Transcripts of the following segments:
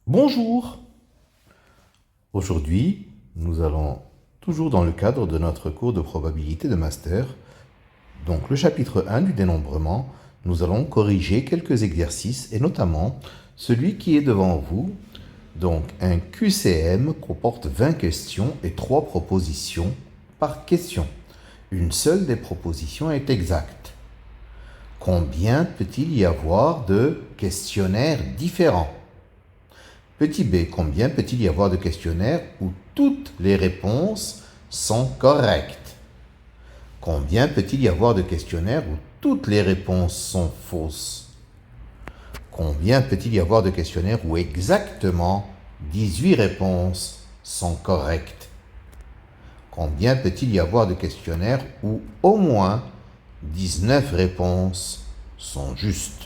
Bonjour! Aujourd'hui, nous allons, toujours dans le cadre de notre cours de probabilité de master, donc le chapitre 1 du dénombrement, nous allons corriger quelques exercices et notamment celui qui est devant vous. Donc un QCM comporte 20 questions et 3 propositions par question. Une seule des propositions est exacte. Combien peut-il y avoir de questionnaires différents? Petit b, combien peut-il y avoir de questionnaires où toutes les réponses sont correctes? Combien peut-il y avoir de questionnaires où toutes les réponses sont fausses? Combien peut-il y avoir de questionnaires où exactement 18 réponses sont correctes? Combien peut-il y avoir de questionnaires où au moins 19 réponses sont justes?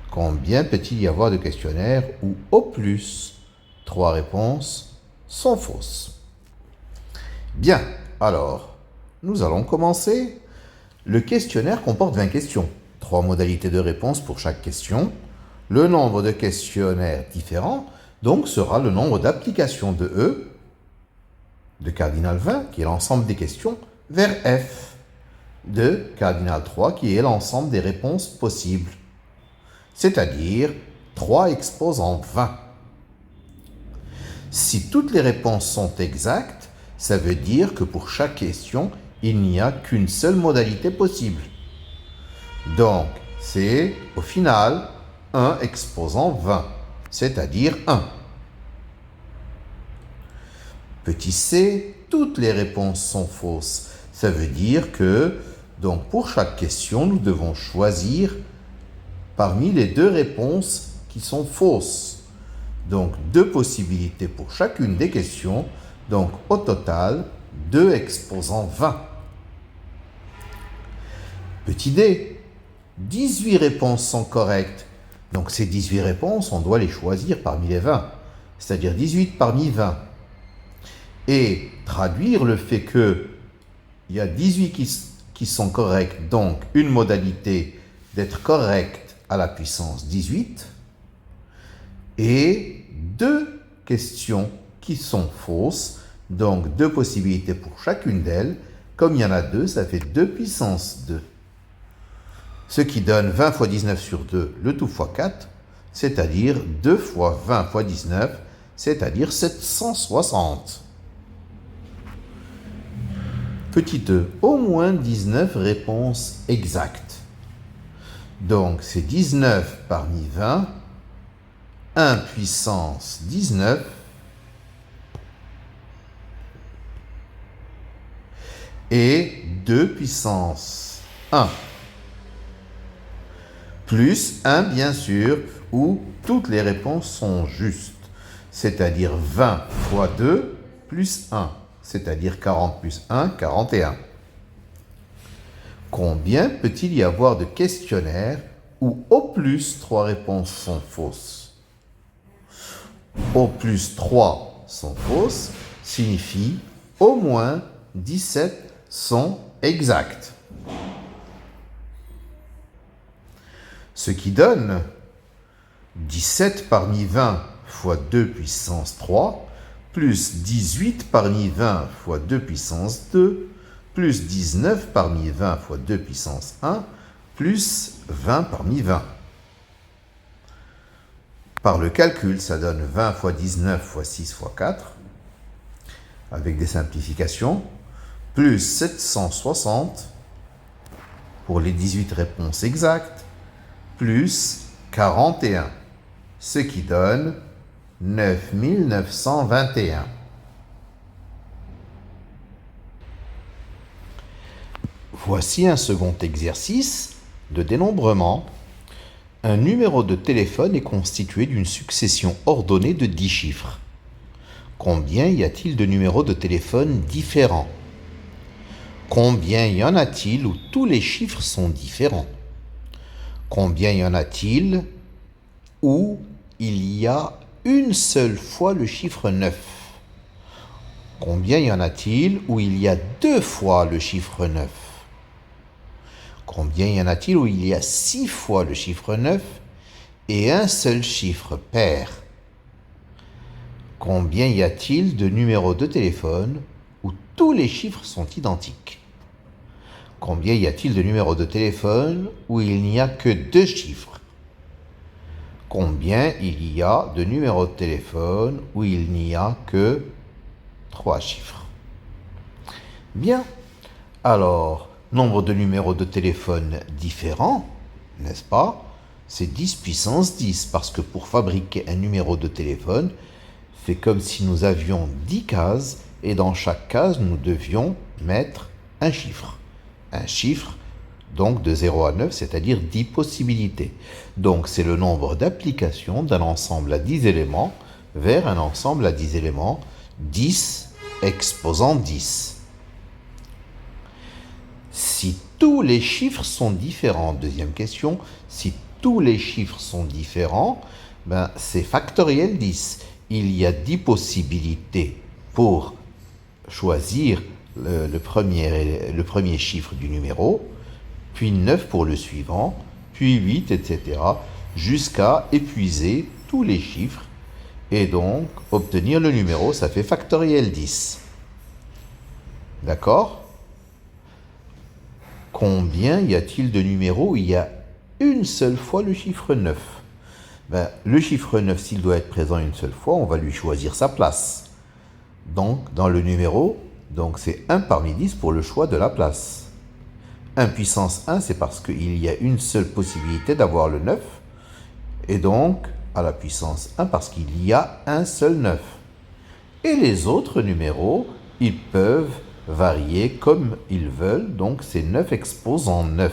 Combien peut-il y avoir de questionnaires où au plus 3 réponses sont fausses? Bien, alors, nous allons commencer. Le questionnaire comporte 20 questions, 3 modalités de réponse pour chaque question. Le nombre de questionnaires différents, donc, sera le nombre d'applications de E, de cardinal 20, qui est l'ensemble des questions, vers F, de cardinal 3, qui est l'ensemble des réponses possibles, c'est-à-dire 3 exposant 20. Si toutes les réponses sont exactes, ça veut dire que pour chaque question, il n'y a qu'une seule modalité possible. Donc, c'est au final 1 exposant 20, c'est-à-dire 1. Petit c, toutes les réponses sont fausses. Ça veut dire que, donc pour chaque question, nous devons choisir parmi les 2 réponses qui sont fausses. Donc 2 possibilités pour chacune des questions. Donc au total, 2 exposant 20. Petit d, 18 réponses sont correctes. Donc ces 18 réponses, on doit les choisir parmi les 20. C'est-à-dire 18 parmi 20. Et traduire le fait qu'il y a 18 qui sont corrects, donc une modalité d'être correct à la puissance 18, et 2 questions qui sont fausses, donc 2 possibilités pour chacune d'elles. Comme il y en a 2, ça fait 2 puissance 2. Ce qui donne 20 fois 19 sur 2, le tout fois 4, c'est-à-dire 2 fois 20 fois 19, c'est-à-dire 760. Petit e, au moins 19 réponses exactes. Donc, c'est 19 parmi 20, 1 puissance 19, et 2 puissance 1. Plus 1, bien sûr, où toutes les réponses sont justes. C'est-à-dire 20 fois 2 plus 1. C'est-à-dire 40 plus 1, 41. Combien peut-il y avoir de questionnaires où au plus 3 réponses sont fausses? Au plus 3 sont fausses signifie au moins 17 sont exactes. Ce qui donne 17 parmi 20 fois 2 puissance 3, plus 18 parmi 20 fois 2 puissance 2, plus 19 parmi 20 fois 2 puissance 1, plus 20 parmi 20. Par le calcul, ça donne 20 fois 19 fois 6 fois 4, avec des simplifications, plus 760 pour les 18 réponses exactes, plus 41, ce qui donne 9921. Voici un second exercice de dénombrement. Un numéro de téléphone est constitué d'une succession ordonnée de 10 chiffres. Combien y a-t-il de numéros de téléphone différents? Combien y en a-t-il où tous les chiffres sont différents? Combien y en a-t-il où il y a une seule fois le chiffre 9? Combien y en a-t-il où il y a 2 fois le chiffre 9? Combien y en a-t-il où il y a 6 fois le chiffre 9 et un seul chiffre pair? Combien y a-t-il de numéros de téléphone où tous les chiffres sont identiques? Combien y a-t-il de numéros de téléphone où il n'y a que 2 chiffres? Combien il y a de numéros de téléphone où il n'y a que 3 chiffres? Bien. Alors, nombre de numéros de téléphone différents, n'est-ce pas? C'est 10 puissance 10, parce que pour fabriquer un numéro de téléphone, c'est comme si nous avions 10 cases, et dans chaque case, nous devions mettre un chiffre. Un chiffre, donc de 0 à 9, c'est-à-dire 10 possibilités. Donc, c'est le nombre d'applications d'un ensemble à 10 éléments vers un ensemble à 10 éléments, 10 exposant 10. Si tous les chiffres sont différents, deuxième question, si tous les chiffres sont différents, c'est factoriel 10. Il y a 10 possibilités pour choisir le premier chiffre du numéro, puis 9 pour le suivant, puis 8, etc., jusqu'à épuiser tous les chiffres et donc obtenir le numéro, ça fait factoriel 10. D'accord? Combien y a-t-il de numéros où il y a une seule fois le chiffre 9? Le chiffre 9, s'il doit être présent une seule fois, on va lui choisir sa place. Donc, dans le numéro, c'est 1 parmi 10 pour le choix de la place. 1 puissance 1, c'est parce qu'il y a une seule possibilité d'avoir le 9. Et donc, à la puissance 1, parce qu'il y a un seul 9. Et les autres numéros, ils peuvent varier comme ils veulent, donc c'est 9 exposant 9.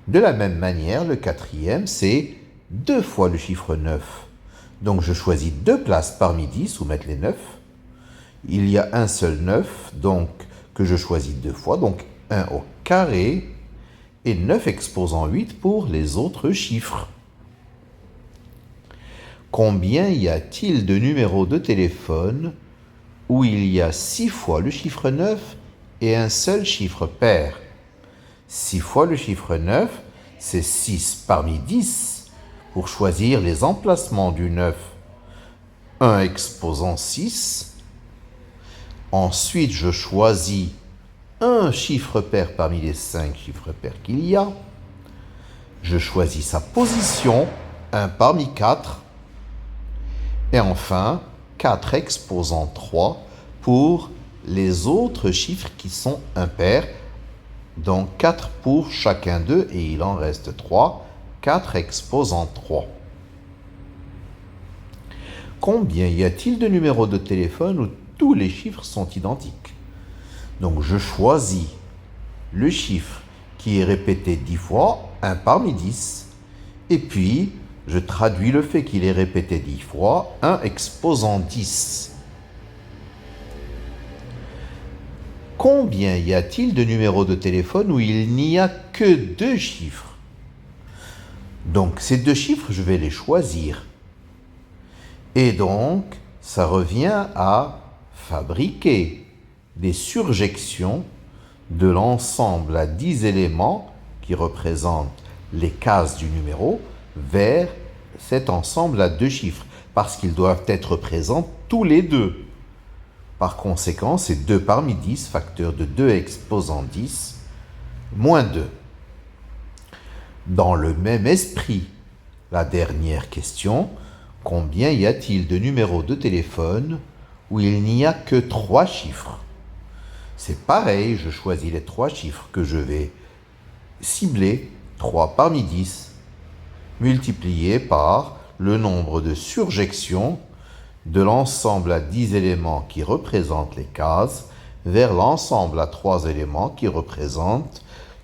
De la même manière, le quatrième, c'est 2 fois le chiffre 9. Donc je choisis 2 places parmi 10 où mettre les 9. Il y a un seul 9, donc que je choisis 2 fois, donc 1 au carré, et 9 exposant 8 pour les autres chiffres. Combien y a-t-il de numéros de téléphone où il y a 6 fois le chiffre 9 et un seul chiffre pair? 6 fois le chiffre 9, c'est 6 parmi 10 pour choisir les emplacements du 9. 1 exposant 6. Ensuite, je choisis un chiffre pair parmi les 5 chiffres pairs qu'il y a. Je choisis sa position, 1 parmi 4. Et enfin, 4 exposant 3 pour les autres chiffres qui sont impairs. Donc 4 pour chacun d'eux et il en reste 3. 4 exposant 3. Combien y a-t-il de numéros de téléphone où tous les chiffres sont identiques? Donc je choisis le chiffre qui est répété 10 fois, 1 parmi 10. Et puis, je traduis le fait qu'il est répété 10 fois, 1 exposant 10. Combien y a-t-il de numéros de téléphone où il n'y a que 2 chiffres? Donc, ces 2 chiffres, je vais les choisir. Et donc, ça revient à fabriquer des surjections de l'ensemble à 10 éléments qui représentent les cases du numéro vers cet ensemble à 2 chiffres, parce qu'ils doivent être présents tous les deux. Par conséquent, c'est 2 parmi 10, facteur de 2 exposant 10, moins 2. Dans le même esprit, la dernière question, combien y a-t-il de numéros de téléphone où il n'y a que 3 chiffres? C'est pareil, je choisis les 3 chiffres que je vais cibler, 3 parmi 10, multiplié par le nombre de surjections de l'ensemble à 10 éléments qui représentent les cases vers l'ensemble à 3 éléments qui représentent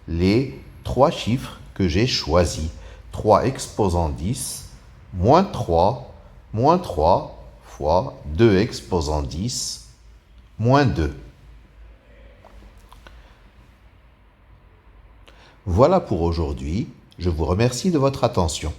les 3 chiffres que j'ai choisis. 3 exposant 10, moins 3 fois 2 exposant 10, moins 2. Voilà pour aujourd'hui. Je vous remercie de votre attention.